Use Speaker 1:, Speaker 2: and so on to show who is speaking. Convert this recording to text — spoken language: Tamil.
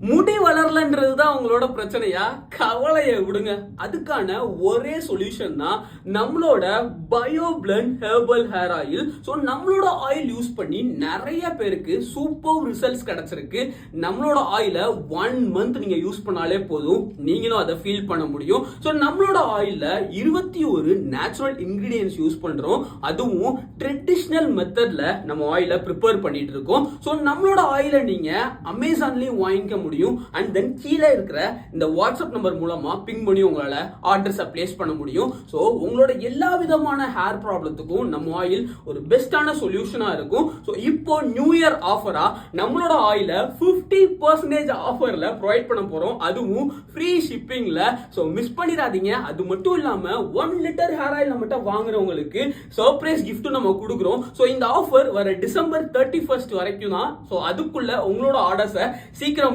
Speaker 1: முடி வளரலன்றது தான் உங்களோட பிரச்சனையா? கவலையை விடுங்க. அதுக்கான ஒரே சொல்யூஷன் தான் நம்மளோட பயோபிளண்ட் ஹெர்பல் ஹேர் ஆயில். ஸோ நம்மளோட ஆயில் யூஸ் பண்ணி நிறைய பேருக்கு சூப்பர் ரிசல்ட்ஸ் கிடைச்சிருக்கு. நம்மளோட ஆயில 1 மந்த் நீங்க யூஸ் பண்ணாலே போதும், நீங்களும் அதை ஃபீல் பண்ண முடியும். ஸோ நம்மளோட ஆயில 21 நேச்சுரல் இன்கிரீடியன்ஸ் யூஸ் பண்றோம். அதுவும் ட்ரெடிஷ்னல் மெத்தட்ல நம்ம ஆயில ப்ரிப்பேர் பண்ணிட்டு இருக்கோம். ஸோ நம்மளோட ஆயில நீங்க அமேசான்லயும் வாங்கிக்க முடியும். அண்ட் தென் கீழே இருக்கிற இந்த வாட்ஸ்அப் நம்பர் மூலமா பிங் பண்ணி உங்களால ஆர்டர்ஸை பிளேஸ் பண்ண முடியும். ஸோ உங்களோட எல்லா விதமான ஹேர் ப்ராப்ளத்துக்கும் நம்ம ஆயில் ஒரு பெஸ்டான சொல்யூஷனா இருக்கும். ஸோ இப்போ நியூ இயர் ஆஃபரா நம்மளோட ஆயில 50% ஆஃபர்ல ப்ரொவைட் பண்ண போறோம். அதுவும் ஃப்ரீ ஷிப்பிங்ல. ஸோ மிஸ் பண்ணிடாதீங்க. அது மட்டும் இல்லாம 1 லிட்டர் ஹேர் ஆயில் நம்மகிட்ட வாங்குறவங்களுக்கு சர்ப்ரைஸ் கிஃப்ட் நம்ம கொடுக்குறோம். ஸோ இந்த ஆஃபர் வர டிசம்பர் 31 வரைக்கும் தான். ஸோ அதுக்குள்ள உங்களோட ஆர்டர்ஸை சீக்கிரம்